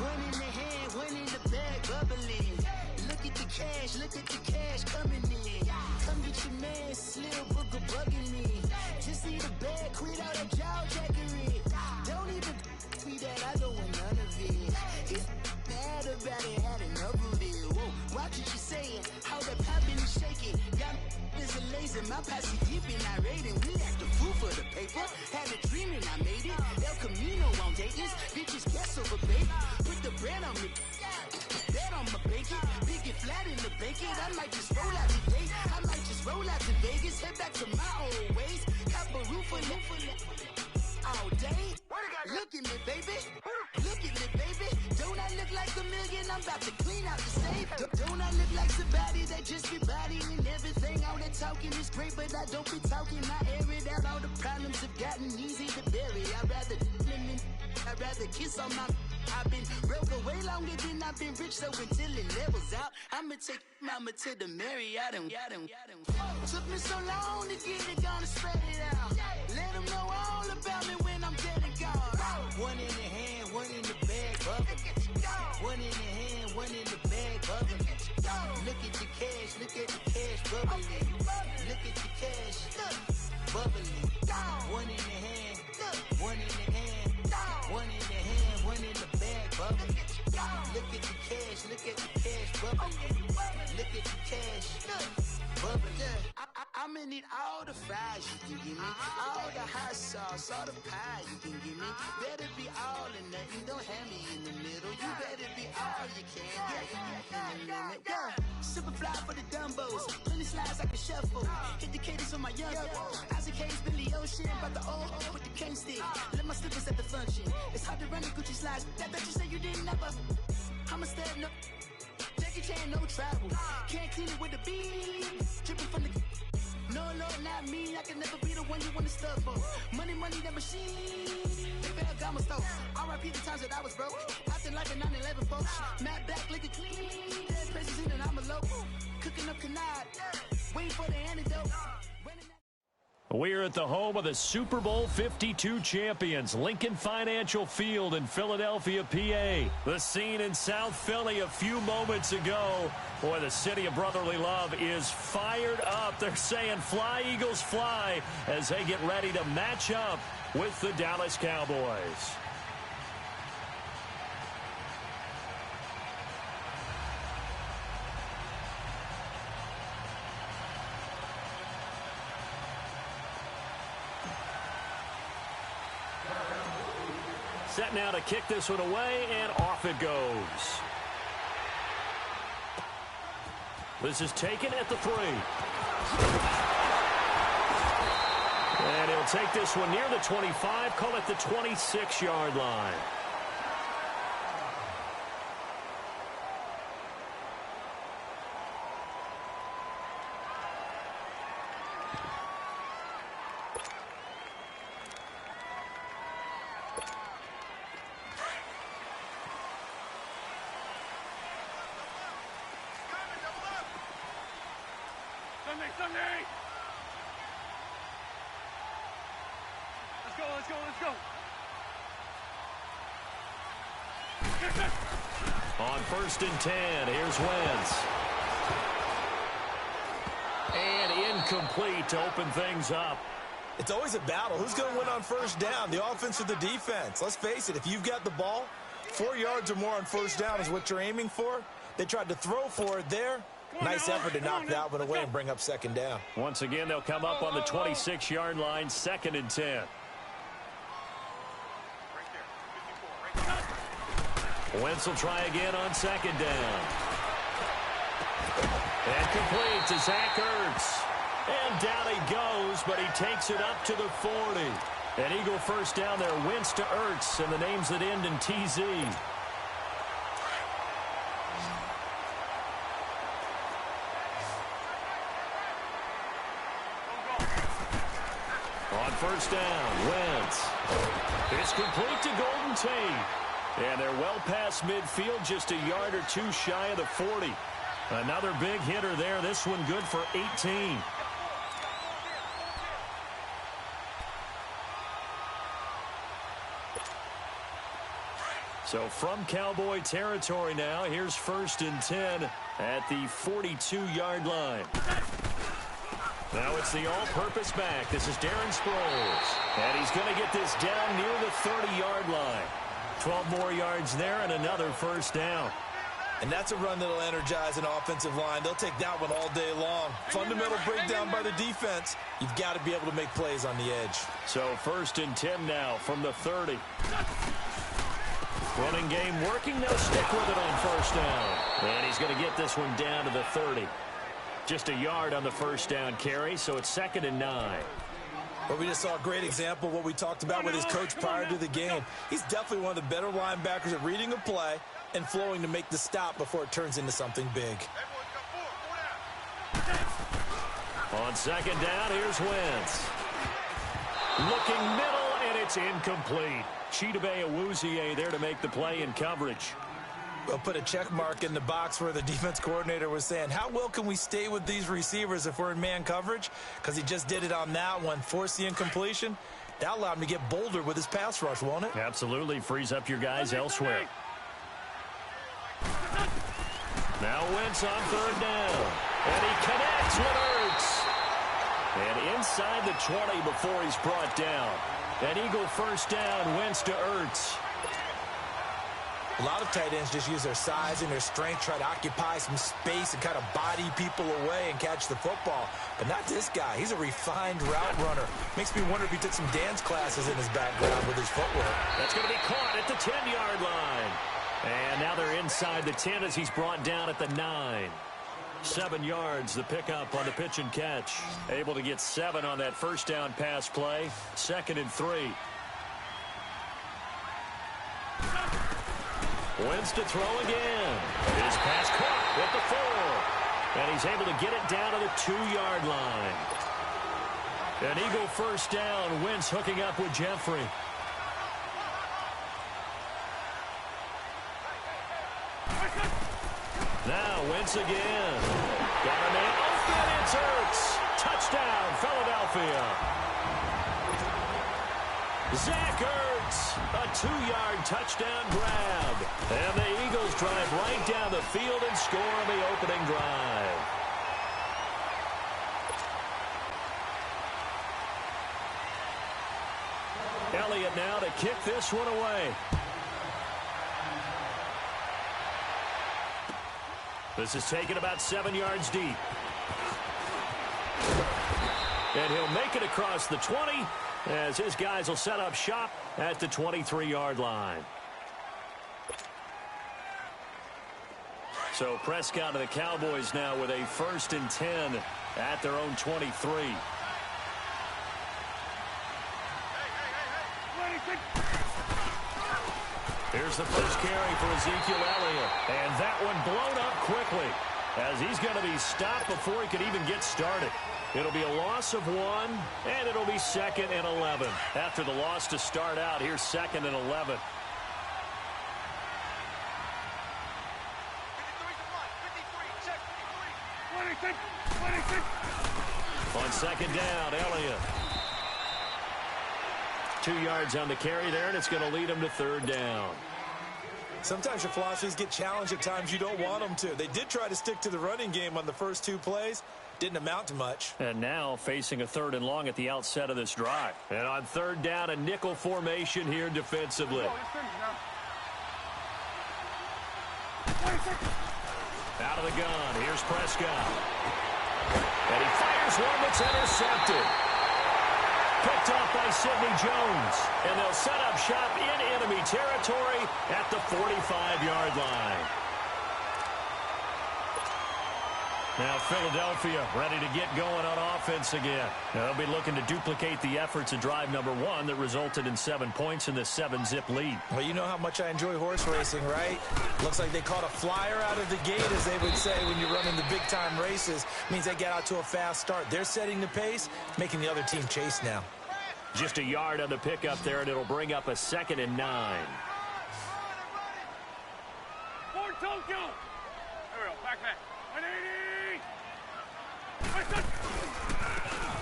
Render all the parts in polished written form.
One in the hand, one in the bag, bubbling. Look at the cash coming in. Come get your man, Slim Booger bugging me. Just see the bag, quit all that jaw jackery. Don't even me that I don't want none of it. He's mad about it, had enough of it. Whoa, watch what you saying, how that poppin' and shaking. Got is a laser, my posse deep and I raiding. We act the fool for the paper. Had a dream and I made it. El Camino on Dayton's, bitches guess over baby. Put the bread on me, bet on my bacon. Big it flat in the bacon. I might just roll out today. I might just roll out to Vegas. Head back to my old ways. Cop a roof for all day. Look at me, baby. Look at me, baby. Don't I look like a million? I'm about to clean out the safe. Don't I look like somebody that just be bodying everything? All that talking is great, but I don't be talking. I air it out. All the problems have gotten easy to bury. I'd rather kiss on my. I've been broke away longer than I've been rich, so until it levels out, I'ma take mama to the Marriott and took me so long to get it, gonna spread it out. Let them know all about me when I'm dead and gone. One in the hand, one in the bag, bubbling. One in the hand, one in the bag, bubbling. Look at the cash, bubbling. Look at the cash, bubbling. One in the hand, one in the hand, one in the hand, one in the bag, bubbling. Look at the cash, bubbling. Look at the cash, bubbling. I'm gonna need all the fries you can give me, all the hot sauce, all the pie you can give me. Better be all or nothing, don't have me in the middle. You better be all you can, yeah. Super fly for the Dumbos, plenty slides I can shuffle. Hit the cadence for my young Isaac Hayes, Billy Ocean, but the old with the cane stick. Let my slippers at the function. It's hard to run the Gucci slides. That bet you say you didn't never. I'm a step no. Jackie Chan, no travel. Can't clean it with the beat. Dripping from the. No, not me. I can never be the one you want to stuff for. Money, that machine. Baby, I got my stove. R.I.P. the times that I was broke. Acting like a 9/11 folks. Matte black, liquor clean. Dead places in and I'm a local. Cooking up canard. Waiting for the antidote. We're at the home of the Super Bowl 52 champions, Lincoln Financial Field in Philadelphia, PA. The scene in South Philly a few moments ago. Boy, the city of brotherly love is fired up. They're saying fly, Eagles, fly, as they get ready to match up with the Dallas Cowboys. Set now to kick this one away, and off it goes. This is taken at the 3. And he'll take this one near the 25, call it the 26-yard line. Sunday! Let's go! On 1st and 10, here's Wentz. And incomplete to open things up. It's always a battle. Who's going to win on 1st down, the offense or the defense? Let's face it, if you've got the ball, 4 yards or more on 1st down is what you're aiming for. They tried to throw for it there. Nice effort to knock that one away and bring up 2nd down. Once again, they'll come up on the 26-yard line, 2nd and 10. Wentz will try again on 2nd down. And complete to Zach Ertz. And down he goes, but he takes it up to the 40. An Eagle 1st down there, Wentz to Ertz, and the names that end in TZ. On first down, Wentz. It's complete to Golden Tate. And they're well past midfield, just a yard or two shy of the 40. Another big hitter there. This one good for 18. So from Cowboy territory now, here's 1st and 10 at the 42-yard line. Now it's the all-purpose back. This is Darren Sproles. And he's going to get this down near the 30-yard line. 12 more yards there and another first down. And that's a run that'll energize an offensive line. They'll take that one all day long. Fundamental breakdown by the defense. You've got to be able to make plays on the edge. So 1st and 10 now from the 30. Running game working. They'll stick with it on first down. And he's going to get this one down to the 30. Just a yard on the first down carry, so it's 2nd and 9. Well, we just saw a great example of what we talked about with his coach prior to the game. He's definitely one of the better linebackers at reading a play and flowing to make the stop before it turns into something big. On 2nd down, here's Wentz. Looking middle, and it's incomplete. Chidobe Awuzie there to make the play in coverage. We'll put a check mark in the box where the defense coordinator was saying, how well can we stay with these receivers if we're in man coverage? Because he just did it on that one, forced the incompletion. That allowed him to get bolder with his pass rush, won't it? Absolutely. Frees up your guys elsewhere. Now Wentz on 3rd down. And he connects with Ertz. And inside the 20 before he's brought down. An Eagle first down, Wentz to Ertz. A lot of tight ends just use their size and their strength, try to occupy some space and kind of body people away and catch the football. But not this guy. He's a refined route runner. Makes me wonder if he took some dance classes in his background with his footwork. That's going to be caught at the 10-yard line. And now they're inside the 10 as he's brought down at the 9. 7 yards, the pickup on the pitch and catch. Able to get 7 on that first down pass play. 2nd and 3. Wentz to throw again. His pass caught at the 4. And he's able to get it down to the 2-yard line. An Eagle first down. Wentz hooking up with Jeffrey. Now Wentz again. Got a man open. It's Ertz. Touchdown, Philadelphia. Zach Ertz, a 2-yard touchdown grab. And the Eagles drive right down the field and score on the opening drive. Elliott now to kick this one away. This is taken about 7 yards deep. And he'll make it across the 20 as his guys will set up shop at the 23-yard line. So Prescott and the Cowboys now with a 1st and 10 at their own 23. Here's the first carry for Ezekiel Elliott. And that one blown up quickly as he's going to be stopped before he could even get started. It'll be a loss of 1, and it'll be 2nd and 11. After the loss to start out, here's 2nd and 11. On 2nd down, Elliott. 2 yards on the carry there, and it's going to lead him to 3rd down. Sometimes your philosophies get challenged at times you don't want them to. They did try to stick to the running game on the first 2 plays. Didn't amount to much. And now facing a 3rd and long at the outset of this drive. And on 3rd down, a nickel formation here defensively. Out of the gun, here's Prescott. And he fires one that's intercepted. Picked off by Sidney Jones. And they'll set up shop in enemy territory at the 45-yard line. Now Philadelphia ready to get going on offense again. Now they'll be looking to duplicate the efforts of drive number 1 that resulted in 7 points in the 7-zip lead. Well, you know how much I enjoy horse racing, right? Looks like they caught a flyer out of the gate, as they would say when you're running the big-time races. Means they get out to a fast start. They're setting the pace, making the other team chase now. Just a yard on the pickup there, and it'll bring up a 2nd and 9. Fort Tokyo. There we go. Back. 180.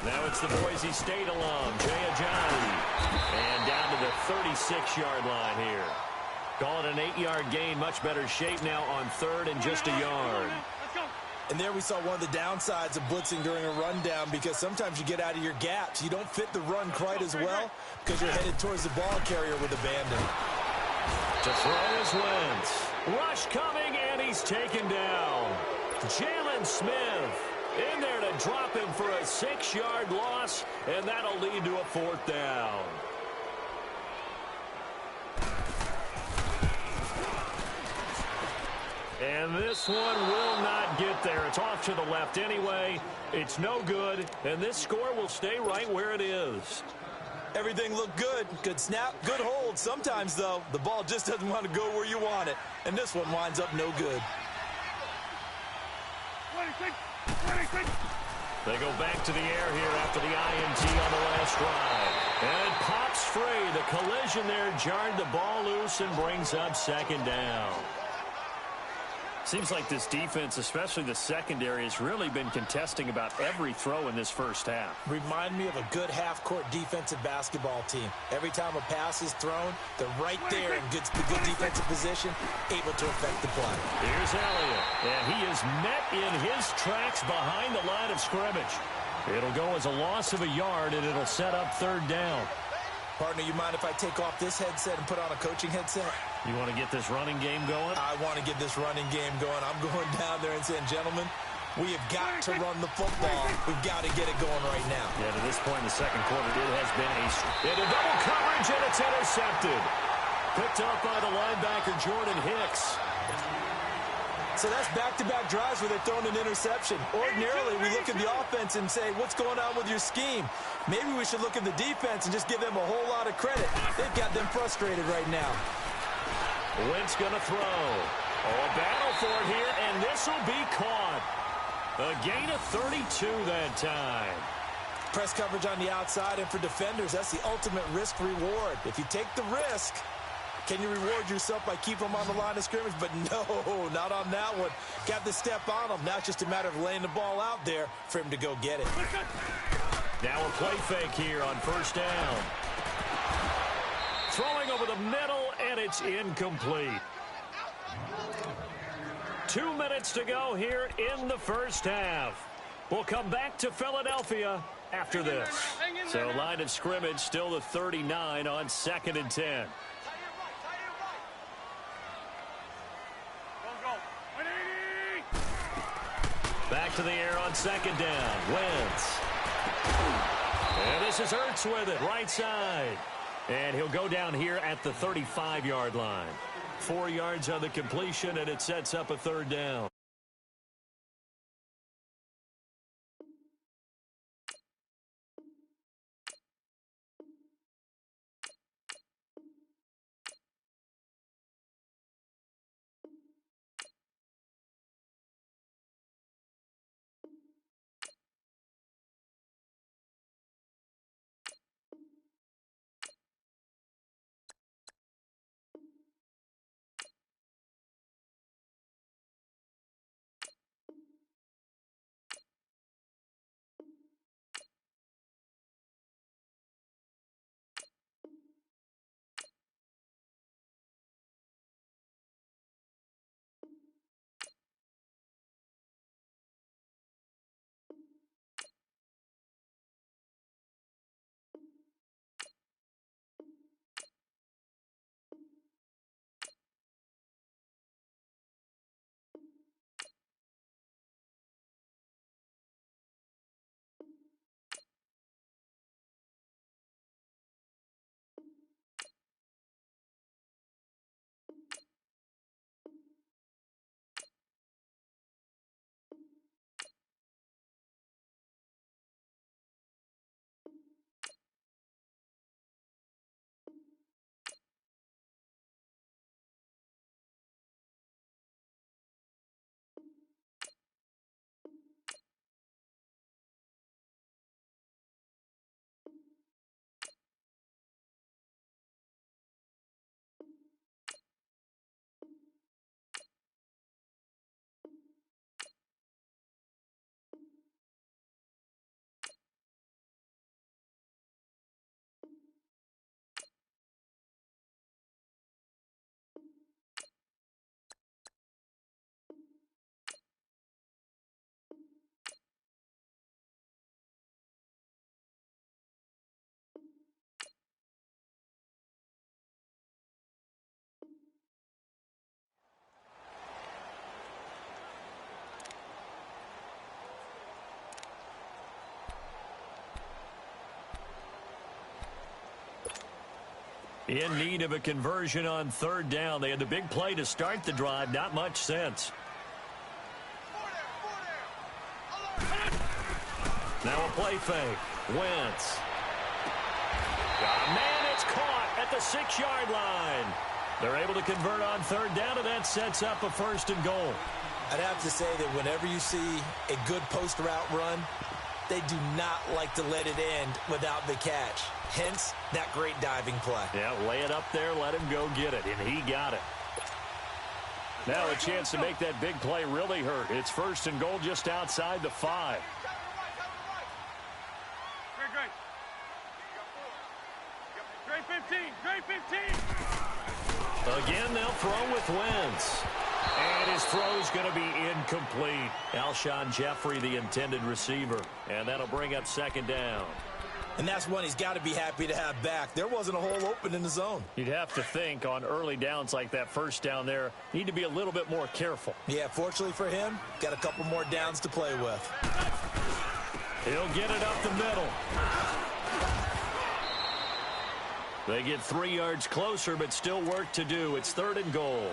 Now it's the Boise State alum, DezMAKCJA'S. And down to the 36-yard line here. Call it an 8-yard gain. Much better shape now on 3rd and just a yard. And there we saw one of the downsides of blitzing during a rundown, because sometimes you get out of your gaps. You don't fit the run quite as well because you're headed towards the ball carrier with abandon. To throw is Wentz. Rush coming, and he's taken down. Jalen Smith in there to drop him for a 6-yard loss, and that'll lead to a 4th down. And this one will not get there. It's off to the left anyway. It's no good, and this score will stay right where it is. Everything looked good. Good snap, good hold. Sometimes, though, the ball just doesn't want to go where you want it. And this one winds up no good. They go back to the air here after the INT on the last drive. And it pops free. The collision there jarred the ball loose and brings up 2nd down. Seems like this defense, especially the secondary, has really been contesting about every throw in this first half. Remind me of a good half-court defensive basketball team. Every time a pass is thrown, they're right there in good defensive position, able to affect the play. Here's Elliott, and he is met in his tracks behind the line of scrimmage. It'll go as a loss of a yard, and it'll set up 3rd down. Partner, you mind if I take off this headset and put on a coaching headset? You want to get this running game going? I want to get this running game going. I'm going down there and saying, gentlemen, we have got to run the football. We've got to get it going right now. Yeah, to this point in the second quarter, it has been a double coverage, and it's intercepted. Picked up by the linebacker, Jordan Hicks. So that's back-to-back drives where they're throwing an interception. Ordinarily, we look at the offense and say, what's going on with your scheme? Maybe we should look at the defense and just give them a whole lot of credit. They've got them frustrated right now. Wentz going to throw. Oh, a battle for it here, and this will be caught. A gain of 32 that time. Press coverage on the outside, and for defenders, that's the ultimate risk-reward. If you take the risk, can you reward yourself by keeping them on the line of scrimmage? But no, not on that one. Got the step on him. Now it's just a matter of laying the ball out there for him to go get it. Now a play fake here on 1st down. Throwing over the middle, and it's incomplete. 2 minutes to go here in the first half. We'll come back to Philadelphia after this. So line of scrimmage still the 39 on 2nd and 10. Back to the air on 2nd down. Wentz. And this is Ertz with it, right side. And he'll go down here at the 35-yard line. 4 yards on the completion, and it sets up a 3rd down. In need of a conversion on third down. They had the big play to start the drive. Not much sense. Now a play fake. Wentz. Got a man. It's caught at the 6-yard line. They're able to convert on third down, and that sets up a 1st and goal. I'd have to say that whenever you see a good post route run, they do not like to let it end without the catch. Hence, that great diving play. Yeah, lay it up there, let him go get it, and he got it. Now a chance to make that big play really hurt. It's 1st and goal just outside the 5. Great 15. Great 15. Again, they'll throw with Wentz. And his throw's going to be incomplete. Alshon Jeffrey, the intended receiver. And that'll bring up 2nd down. And that's one he's got to be happy to have back. There wasn't a hole open in the zone. You'd have to think on early downs like that 1st down there, need to be a little bit more careful. Yeah, fortunately for him, got a couple more downs to play with. He'll get it up the middle. They get 3 yards closer, but still work to do. It's 3rd and goal.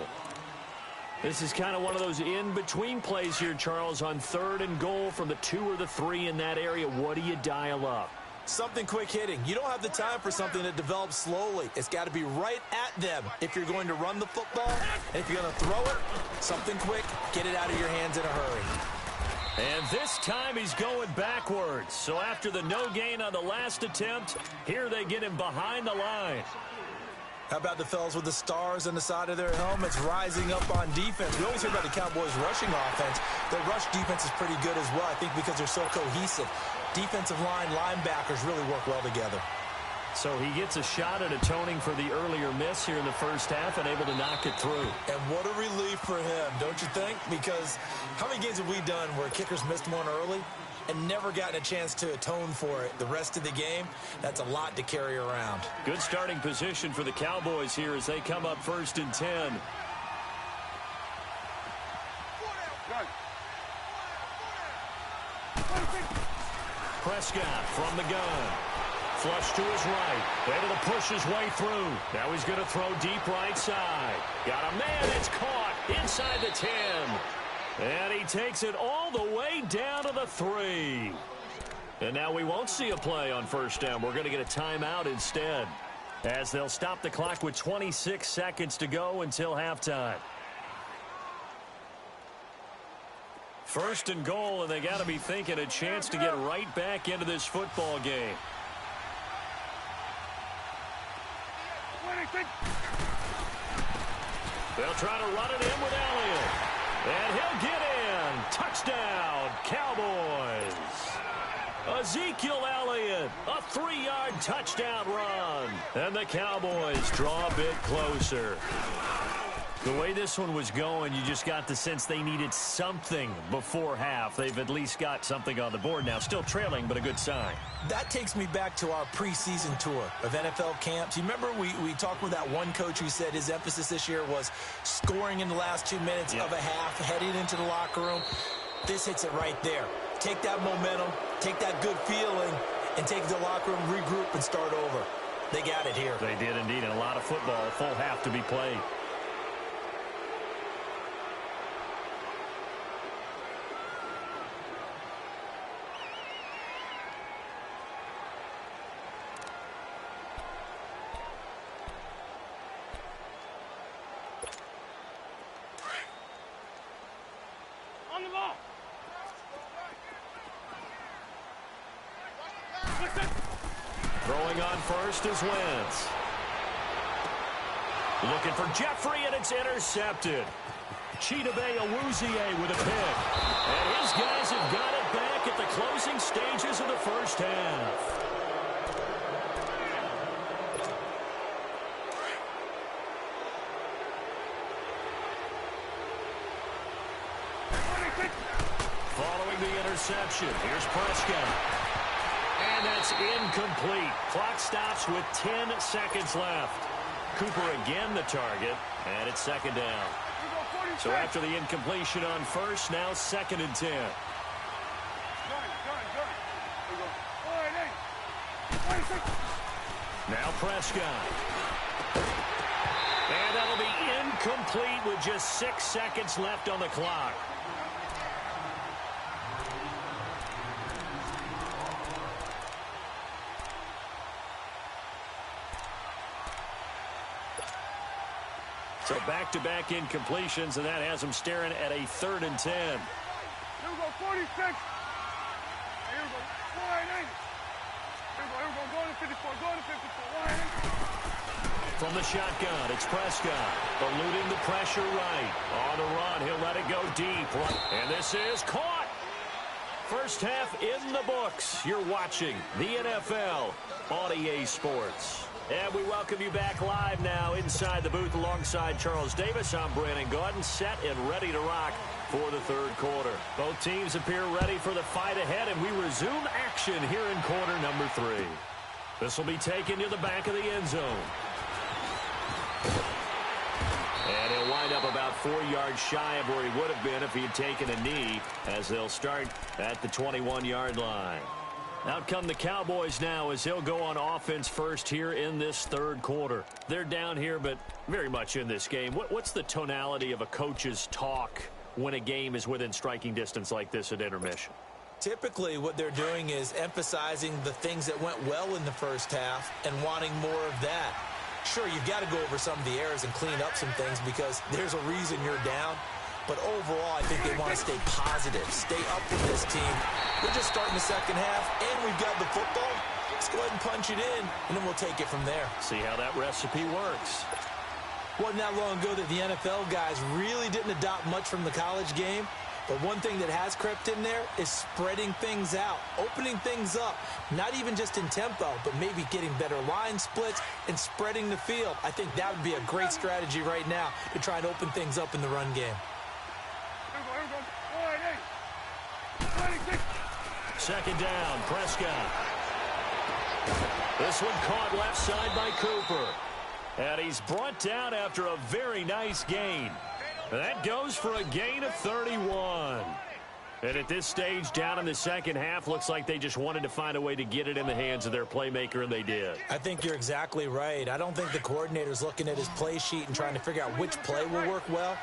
This is kind of one of those in-between plays here, Charles, on 3rd and goal from the 2 or the 3 in that area. What do you dial up? Something quick hitting. You don't have the time for something that develops slowly. It's got to be right at them if you're going to run the football. And if you're going to throw it, something quick, get it out of your hands in a hurry. And this time he's going backwards. So after the no gain on the last attempt, here they get him behind the line. How about the fellas with the stars on the side of their helmets rising up on defense? We always hear about the Cowboys' rushing offense. Their rush defense is pretty good as well, I think, because they're so cohesive. Defensive line, linebackers really work well together. So he gets a shot at atoning for the earlier miss here in the 1st half and able to knock it through. And what a relief for him, don't you think? Because how many games have we done where kickers missed one early and never gotten a chance to atone for it the rest of the game? That's a lot to carry around. Good starting position for the Cowboys here as they come up 1st and 10. Prescott from the gun. Flush to his right. Able to push his way through. Now he's going to throw deep right side. Got a man. It's caught inside the 10. And he takes it all the way down to the 3. And now we won't see a play on 1st down. We're going to get a timeout instead, as they'll stop the clock with 26 seconds to go until halftime. 1st and goal, and they got to be thinking a chance to get right back into this football game. They'll try to run it in with Elliott. And he'll get in. Touchdown, Cowboys. Ezekiel Elliott, a 3-yard touchdown run. And the Cowboys draw a bit closer. The way this one was going, you just got the sense they needed something before half. They've at least got something on the board now. Still trailing, but a good sign. That takes me back to our preseason tour of NFL camps. You remember we talked with that one coach who said his emphasis this year was scoring in the last 2 minutes of a half, heading into the locker room. This hits it right there. Take that momentum, take that good feeling, and take it to the locker room, regroup, and start over. They got it here. They did indeed, and a lot of football, a full half to be played. On the ball. Throwing on first is Wentz. Looking for Jeffrey, and it's intercepted. Chidobe Awuzie with a pick. And his guys have got it back at the closing stages of the 1st half. Following the interception, here's Prescott. And that's incomplete. Clock stops with 10 seconds left. Cooper again the target, and it's 2nd down. So after the incompletion on first, now 2nd and 10. Now Prescott. And that'll be incomplete with just 6 seconds left on the clock. So back-to-back incompletions, and that has them staring at a 3rd and 10. Here we go, 46. Here we go, 480. Here we go, going to 54, going to 54. From the shotgun, it's Prescott, eluding the pressure right. On the run, he'll let it go deep. And this is caught. First half in the books. You're watching the NFL on EA Sports. And we welcome you back live now inside the booth alongside Charles Davis. I'm Brandon Gaudin, set and ready to rock for the 3rd quarter. Both teams appear ready for the fight ahead, and we resume action here in quarter number 3. This will be taken to the back of the end zone. And he'll wind up about 4 yards shy of where he would have been if he had taken a knee, as they'll start at the 21-yard line. Out come the Cowboys now as he'll go on offense first here in this 3rd quarter. They're down here, but very much in this game. What's the tonality of a coach's talk when a game is within striking distance like this at intermission? Typically, what they're doing is emphasizing the things that went well in the first half and wanting more of that. Sure, you've got to go over some of the errors and clean up some things because there's a reason you're down. But overall, I think they want to stay positive, stay up with this team. We're just starting the second half, and we've got the football. Let's go ahead and punch it in, and then we'll take it from there. See how that recipe works. Wasn't that long ago that the NFL guys really didn't adopt much from the college game. But one thing that has crept in there is spreading things out, opening things up, not even just in tempo, but maybe getting better line splits and spreading the field. I think that would be a great strategy right now to try and open things up in the run game. Second down, Prescott. This one caught left side by Cooper. And he's brought down after a very nice gain. That goes for a gain of 31. And at this stage, down in the second half, looks like they just wanted to find a way to get it in the hands of their playmaker, and they did. I think you're exactly right. I don't think the coordinator's looking at his play sheet and trying to figure out which play will work well.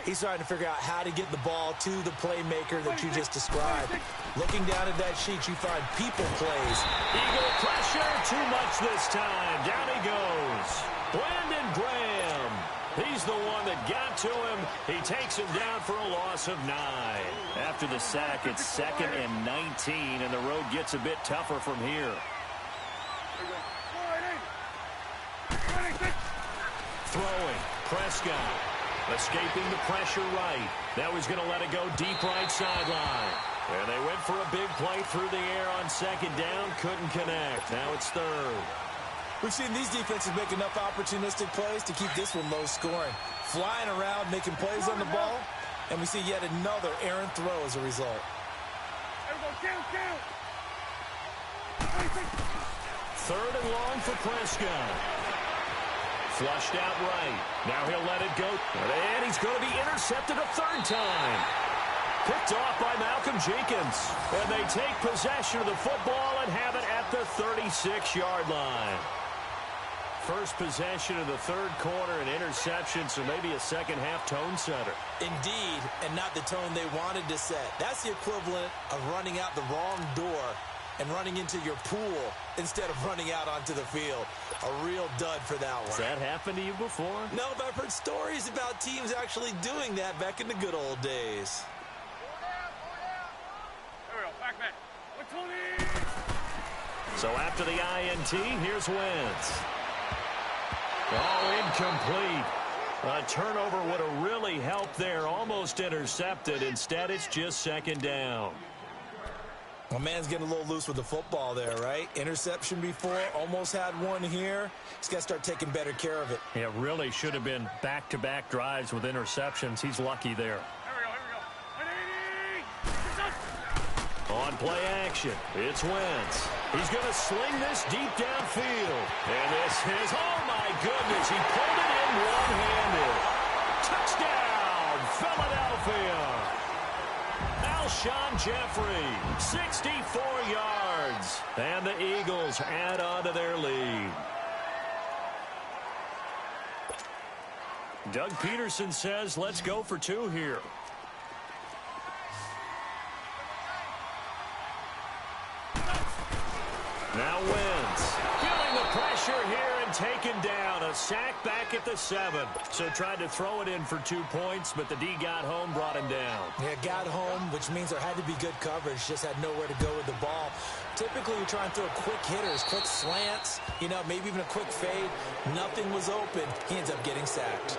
He's trying to figure out how to get the ball to the playmaker that you just described. Looking down at that sheet, you find people plays. Eagle pressure, too much this time. Down he goes. Brandon Graham. He's the one that got to him. He takes him down for a loss of 9. After the sack, it's 2nd and 19, and the road gets a bit tougher from here. Throwing, Prescott. Escaping the pressure right. Now he's going to let it go deep right sideline. And they went for a big play through the air on 2nd down. Couldn't connect. Now it's 3rd. We've seen these defenses make enough opportunistic plays to keep this one low scoring. Flying around, making plays on the ball, and we see yet another errant throw as a result. 3rd and long for Prescott. Flushed out right. Now he'll let it go. And he's going to be intercepted a 3rd time. Picked off by Malcolm Jenkins. And they take possession of the football and have it at the 36-yard line. First possession of the 3rd quarter, an interception, so maybe a second-half tone setter. Indeed, and not the tone they wanted to set. That's the equivalent of running out the wrong door and running into your pool instead of running out onto the field. A real dud for that one. Has that happened to you before? No, but I've heard stories about teams actually doing that back in the good old days. So after the INT, here's Wentz. Oh, incomplete. A turnover would have really helped there. Almost intercepted. Instead, it's just 2nd down. Well, man's getting a little loose with the football there, right? Interception before, almost had one here. He's got to start taking better care of it. It really should have been back-to-back drives with interceptions. He's lucky there. On play action, it's Wentz. He's going to sling this deep downfield. And this is, oh my goodness, he pulled it in one-handed. Touchdown, Philadelphia. Alshon Jeffrey, 64 yards. And the Eagles add on to their lead. Doug Peterson says, let's go for 2 here. Now wins. Feeling the pressure here and taken down. A sack back at the 7. So tried to throw it in for 2 points, but the D got home, brought him down. Yeah, got home, which means there had to be good coverage. Just had nowhere to go with the ball. Typically, you try and throw quick hitters, quick slants, maybe even a quick fade. Nothing was open. He ends up getting sacked.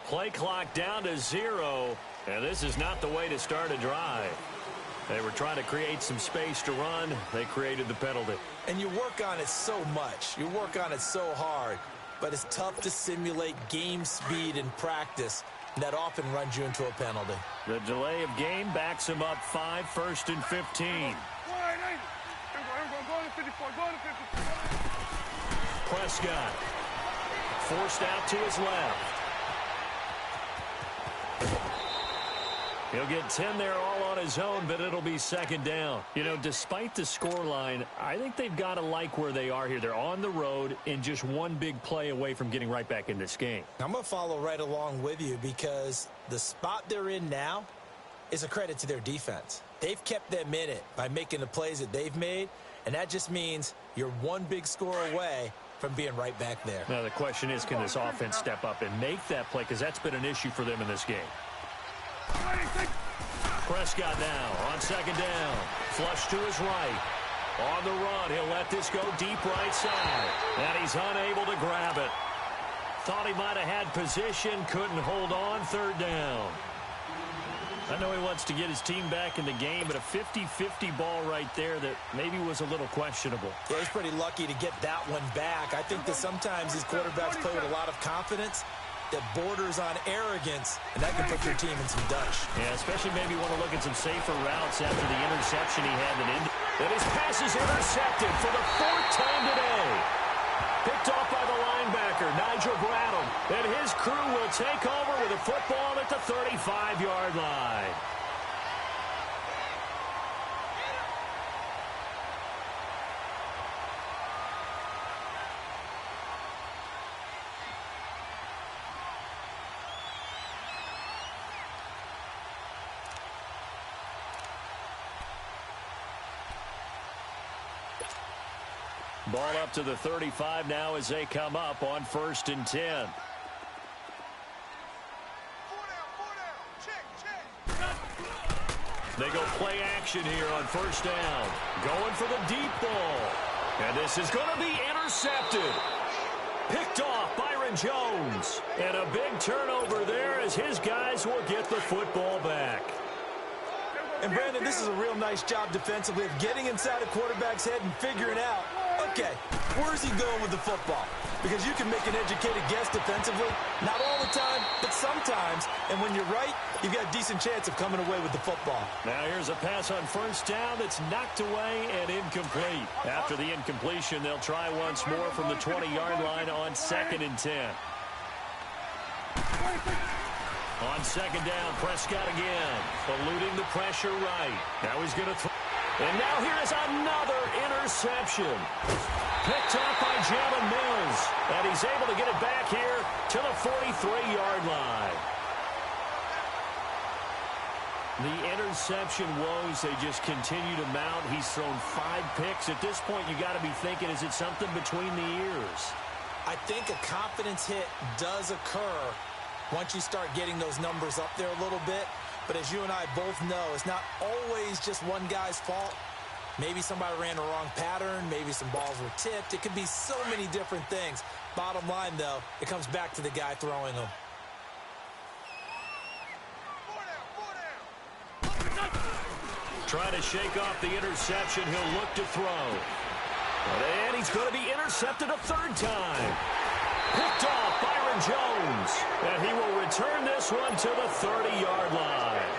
Play clock down to 0, and this is not the way to start a drive. They were trying to create some space to run. They created the penalty. And you work on it so much. You work on it so hard. But it's tough to simulate game speed in practice. That often runs you into a penalty. The delay of game backs him up 5, 1st and 15. Prescott forced out to his left. He'll get 10 there all on his own, but it'll be 2nd down. You know, despite the scoreline, I think they've got to like where they are here. They're on the road and just one big play away from getting right back in this game. I'm going to follow right along with you because the spot they're in now is a credit to their defense. They've kept them in it by making the plays that they've made, and that just means you're one big score away from being right back there. Now, the question is, can this offense step up and make that play? Because that's been an issue for them in this game. Prescott now on 2nd down. Flush to his right. On the run, he'll let this go deep right side. And he's unable to grab it. Thought he might have had position, couldn't hold on. 3rd down. I know he wants to get his team back in the game, but a 50-50 ball right there that maybe was a little questionable. Yeah, he's pretty lucky to get that one back. I think that sometimes these quarterbacks play with a lot of confidence that borders on arrogance, and that can put your team in some dutch. Yeah, especially maybe want to look at some safer routes after the interception he had that his pass is intercepted for the 4th time today. Picked off by the linebacker, Nigel Bradham. And his crew will take over with a football at the 35-yard line. Ball up to the 35 now as they come up on 1st and 10. They go play action here on 1st down. Going for the deep ball. And this is going to be intercepted. Picked off Byron Jones. And a big turnover there as his guys will get the football back. And Brandon, this is a real nice job defensively of getting inside a quarterback's head and figuring out, okay, where's he going with the football? Because you can make an educated guess defensively, not all the time, but sometimes. And when you're right, you've got a decent chance of coming away with the football. Now here's a pass on 1st down that's knocked away and incomplete. After the incompletion, they'll try once more from the 20-yard line on 2nd and 10. On 2nd down, Prescott again, eluding the pressure right. Now he's going to throw. And now here is another interception. Picked up by Jalen Mills. And he's able to get it back here to the 43-yard line. The interception woes, they just continue to mount. He's thrown 5 picks. At this point, you got to be thinking, is it something between the ears? I think a confidence hit does occur once you start getting those numbers up there a little bit. But as you and I both know, it's not always just one guy's fault. Maybe somebody ran the wrong pattern. Maybe some balls were tipped. It could be so many different things. Bottom line, though, it comes back to the guy throwing them. Trying to shake off the interception. He'll look to throw. And he's going to be intercepted a 3rd time. Picked off Byron Jones. And he will return this one to the 30-yard line.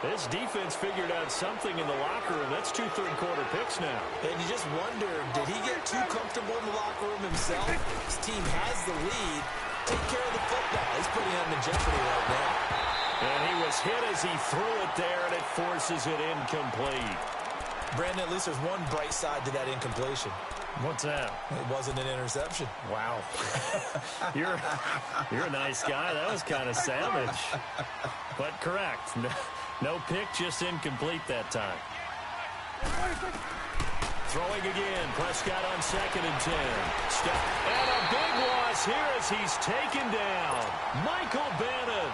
This defense figured out something in the locker room. That's 2 third-quarter picks now. And you just wonder, did he get too comfortable in the locker room himself? His team has the lead. Take care of the football. He's putting them in jeopardy right now. And he was hit as he threw it there, and it forces it incomplete. Brandon, at least there's one bright side to that incompletion. What's that? It wasn't an interception. Wow. You're a nice guy. That was kind of savage. But correct. No pick, just incomplete that time. Throwing again. Prescott on 2nd and 10. And a big loss here as he's taken down. Michael Bannon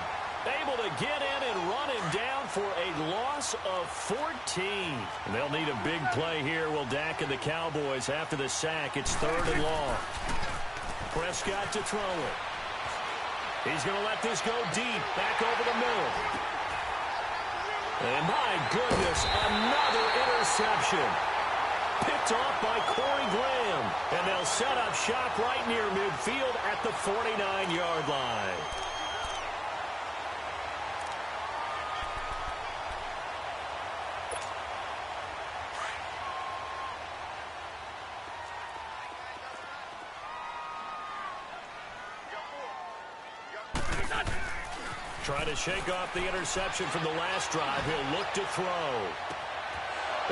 able to get in and run him down for a loss of 14. And they'll need a big play here, will Dak and the Cowboys after the sack. It's 3rd and long. Prescott to throw it. He's going to let this go deep, back over the middle. And my goodness, another interception. Picked off by Corey Graham. And they'll set up shop right near midfield at the 49-yard line. Trying to shake off the interception from the last drive. He'll look to throw.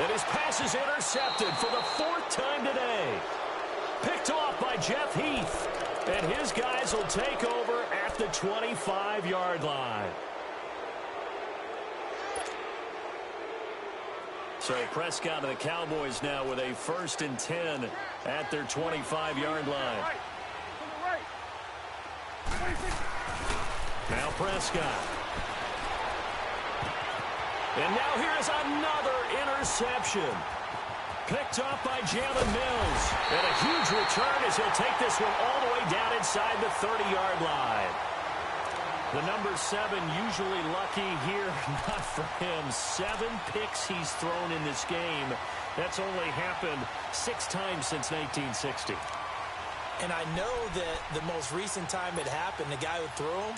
And his pass is intercepted for the 4th time today. Picked off by Jeff Heath. And his guys will take over at the 25-yard line. So Prescott and the Cowboys now with a 1st and 10 at their 25-yard line. Now Prescott. And now here's another interception. Picked off by Jalen Mills. And a huge return as he'll take this one all the way down inside the 30-yard line. The number 7 usually lucky here. Not for him. 7 picks he's thrown in this game. That's only happened 6 times since 1960. And I know that the most recent time it happened, the guy who threw him,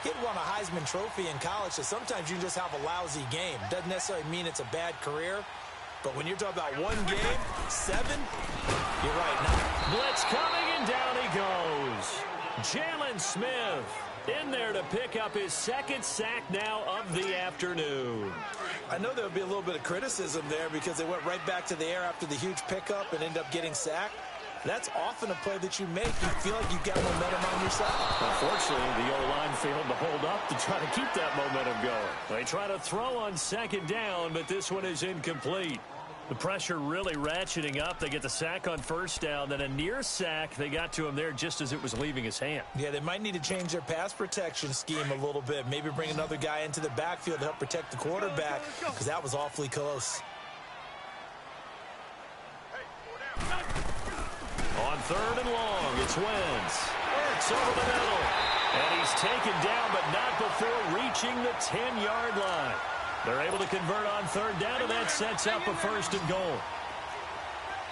he'd won a Heisman Trophy in college, so sometimes you just have a lousy game. Doesn't necessarily mean it's a bad career, but when you're talking about one game, 7, you're right. Now, blitz coming, and down he goes. Jalen Smith in there to pick up his 2nd sack now of the afternoon. I know there would be a little bit of criticism there because they went right back to the air after the huge pickup and ended up getting sacked. That's often a play that you make. You feel like you've got momentum on your side. Unfortunately, the O-line failed to hold up to try to keep that momentum going. They try to throw on 2nd down, but this one is incomplete. The pressure really ratcheting up. They get the sack on 1st down, then a near sack. They got to him there just as it was leaving his hand. Yeah, they might need to change their pass protection scheme a little bit. Maybe bring another guy into the backfield to help protect the quarterback because that was awfully close. On 3rd and long, it's Wentz. Works over the middle. And he's taken down, but not before reaching the 10-yard line. They're able to convert on 3rd down, and that sets up a 1st and goal.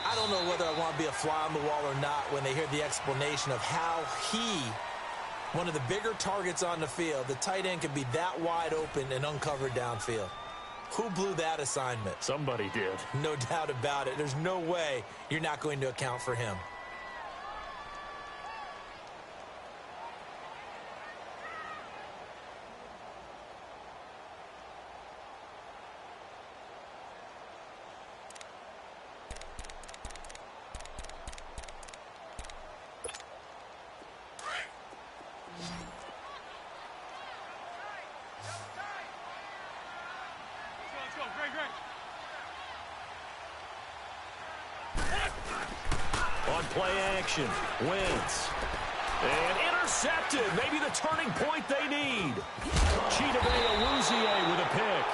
I don't know whether I want to be a fly on the wall or not when they hear the explanation of how one of the bigger targets on the field, the tight end, could be that wide open and uncovered downfield. Who blew that assignment? Somebody did. No doubt about it. There's no way you're not going to account for him. On play action, Wentz. And intercepted. Maybe the turning point they need. Chidobe with a pick.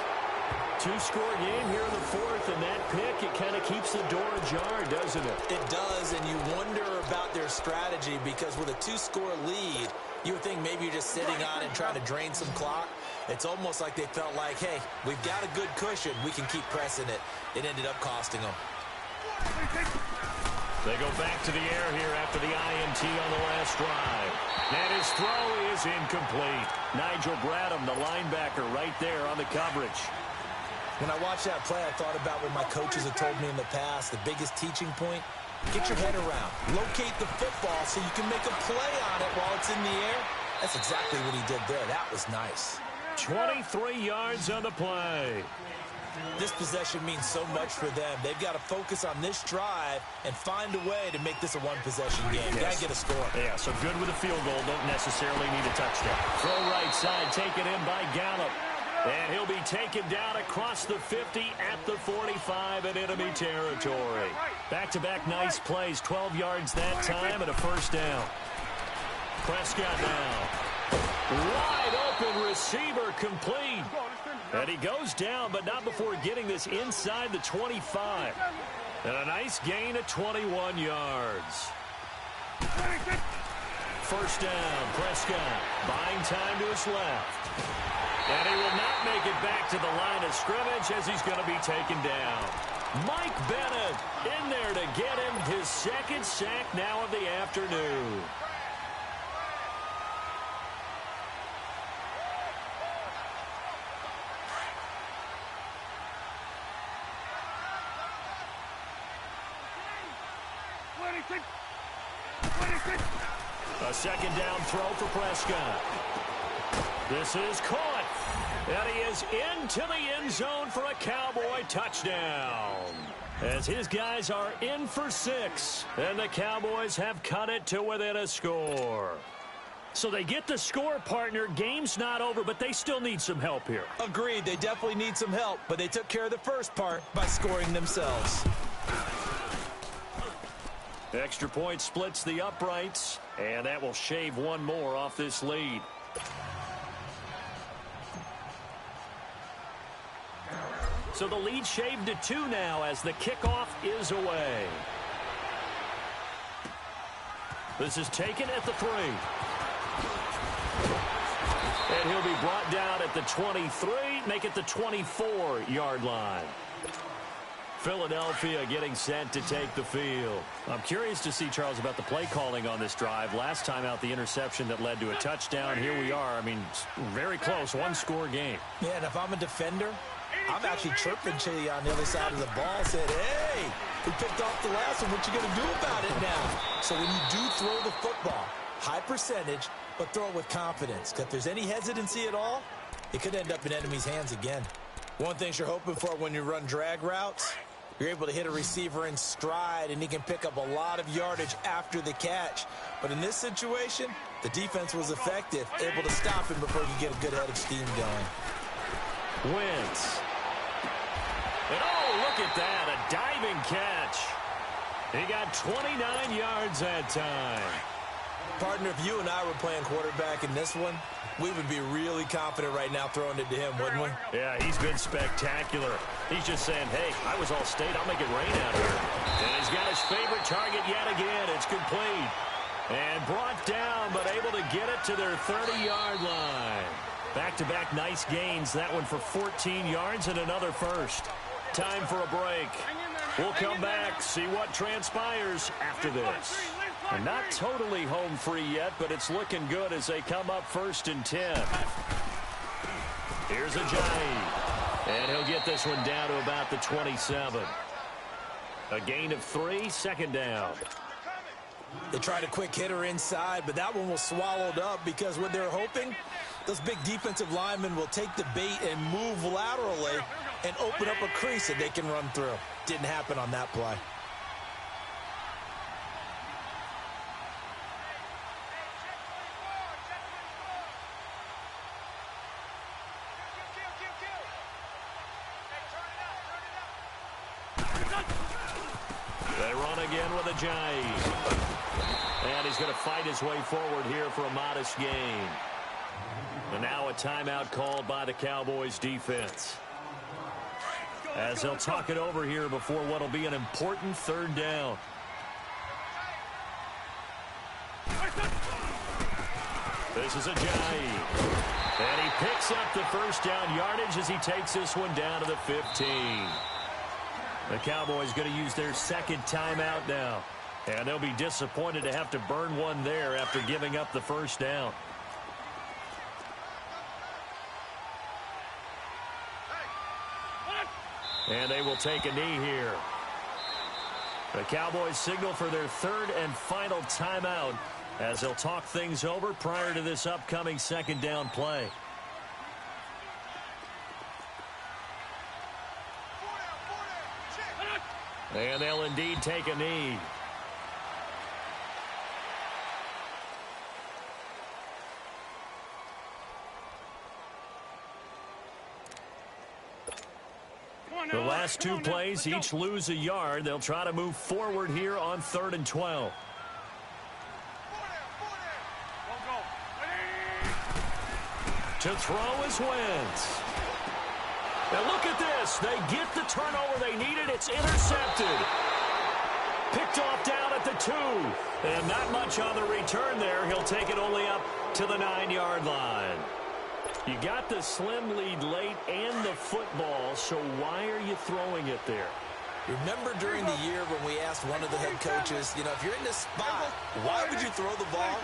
2-score game here in the 4th, and that pick, it kind of keeps the door ajar, doesn't it? It does, and you wonder about their strategy because with a 2-score lead, you would think maybe you're just sitting on and trying to drain some clock. It's almost like they felt like, hey, we've got a good cushion. We can keep pressing it. It ended up costing them. They go back to the air here after the INT on the last drive. And his throw is incomplete. Nigel Bradham, the linebacker, right there on the coverage. When I watched that play, I thought about what my coaches have told me in the past. The biggest teaching point, get your head around. Locate the football so you can make a play on it while it's in the air. That's exactly what he did there. That was nice. 23 yards on the play. This possession means so much for them. They've got to focus on this drive and find a way to make this a one-possession game. Got to get a score. Yeah, so good with a field goal. Don't necessarily need a touchdown. Throw right side, taken in by Gallup. And he'll be taken down across the 50 at the 45 in enemy territory. Back-to-back nice plays. 12 yards that time and a 1st down. Prescott now. Wide open receiver complete. And he goes down, but not before getting this inside the 25. And a nice gain of 21 yards. First down, Prescott buying time to his left. And he will not make it back to the line of scrimmage as he's going to be taken down. Mike Bennett in there to get him his second sack now of the afternoon. A second down throw for Prescott. This is caught. And he is into the end zone for a Cowboy touchdown. As his guys are in for 6. And the Cowboys have cut it to within a score. So they get the score, partner. Game's not over, but they still need some help here. Agreed. They definitely need some help, but they took care of the first part by scoring themselves. Extra point splits the uprights, and that will shave one more off this lead. So the lead shaved to 2 now as the kickoff is away. This is taken at the 3. And he'll be brought down at the 23, make it the 24-yard line. Philadelphia getting set to take the field. I'm curious to see, Charles, about the play calling on this drive. Last time out, the interception that led to a touchdown. Here we are. I mean, very close, one-score game. Yeah, and if I'm a defender, I'm actually chirping Chili on the other side of the ball. Said, hey, we picked off the last one. What you going to do about it now? So when you do throw the football, high percentage, but throw it with confidence. Because if there's any hesitancy at all, it could end up in enemy's hands again. One thing you're hoping for when you run drag routes, you're able to hit a receiver in stride, and he can pick up a lot of yardage after the catch. But in this situation, the defense was effective, able to stop him before he could get a good head of steam going. Wentz. And oh, look at that, a diving catch. He got 29 yards that time. Partner, if you and I were playing quarterback in this one, we would be really confident right now throwing it to him, wouldn't we? Yeah, he's been spectacular. He's just saying, hey, I was all state. I'll make it rain out here. And he's got his favorite target yet again. It's complete. And brought down, but able to get it to their 30-yard line. Back-to-back nice gains. That one for 14 yards and another first. Time for a break. We'll come back, see what transpires after this. And not totally home free yet, but it's looking good as they come up 1st and 10. Here's Ajayi. And he'll get this one down to about the 27. A gain of 3, second down. They tried a quick hitter inside, but that one was swallowed up because what they're hoping, those big defensive linemen will take the bait and move laterally and open up a crease that they can run through. Didn't happen on that play. They run again with Ajayi. And he's going to fight his way forward here for a modest gain. And now a timeout called by the Cowboys defense. As they'll talk it over here before what will be an important 3rd down. This is Ajayi. And he picks up the first down yardage as he takes this one down to the 15. The Cowboys going to use their second timeout now. And they'll be disappointed to have to burn one there after giving up the first down. And they will take a knee here. The Cowboys signal for their 3rd and final timeout as they'll talk things over prior to this upcoming 2nd down play. And they'll indeed take a knee. The last 2 plays each lose a yard. They'll try to move forward here on 3rd and 12. To throw is Wentz. Now look at this. They get the turnover they needed. It's intercepted. Picked off down at the 2. And not much on the return there. He'll take it only up to the 9-yard line. You got the slim lead late and the football, so why are you throwing it there? Remember during the year when we asked one of the head coaches, you know, if you're in this spot, why would you throw the ball?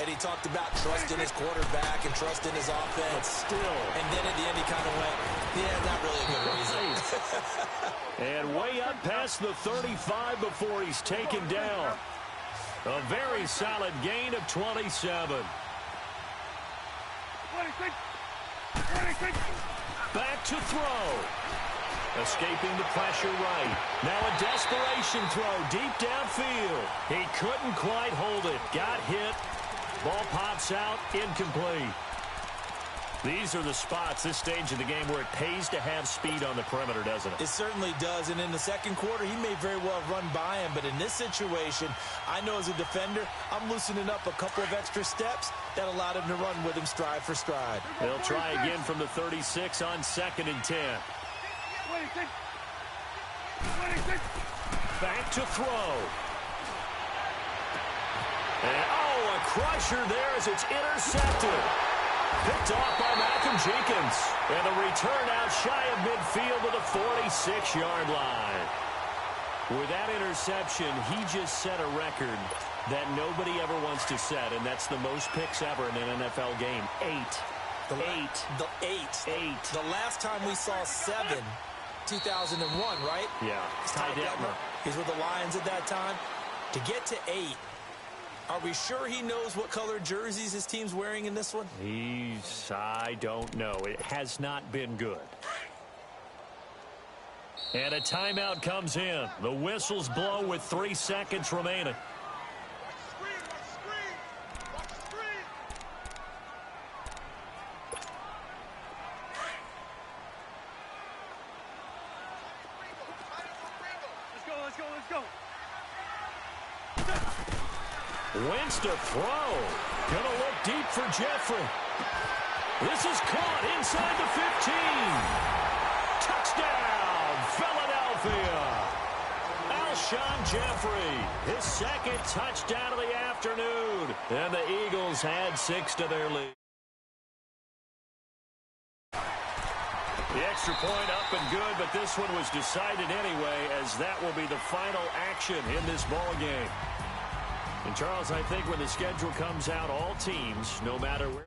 And he talked about trusting his quarterback and trusting his offense. But still. And then at the end he kind of went, yeah, not really a good reason. And way up past the 35 before he's taken down. A very solid gain of 27. 26. Back to throw. Escaping the pressure right. Now a desperation throw deep downfield. He couldn't quite hold it. Got hit. Ball pops out. Incomplete. These are the spots, this stage of the game, where it pays to have speed on the perimeter, doesn't it? It certainly does. And in the second quarter, he may very well run by him. But in this situation, I know as a defender, I'm loosening up a couple of extra steps that allowed him to run with him stride for stride. They'll try again from the 36 on 2nd and 10. 26. Back to throw. And, a crusher there as it's intercepted. Picked off by Malcolm Jenkins. And the return out shy of midfield to the 46-yard line. With that interception, he just set a record that nobody ever wants to set, and that's the most picks ever in an NFL game. 8. The last time we saw 7, 2001, right? Yeah. Ty Detmer. He's with the Lions at that time. To get to 8, are we sure he knows what color jerseys his team's wearing in this one? I don't know. It has not been good. And a timeout comes in. The whistles blow with 3 seconds remaining. Let's go. Wentz to throw. Gonna look deep for Jeffrey. This is caught inside the 15. Touchdown, Philadelphia. Alshon Jeffrey, his second touchdown of the afternoon. And the Eagles had 6 to their lead. The extra point up and good, but this one was decided anyway, as that will be the final action in this ball game. And, Charles, I think when the schedule comes out, all teams, no matter where.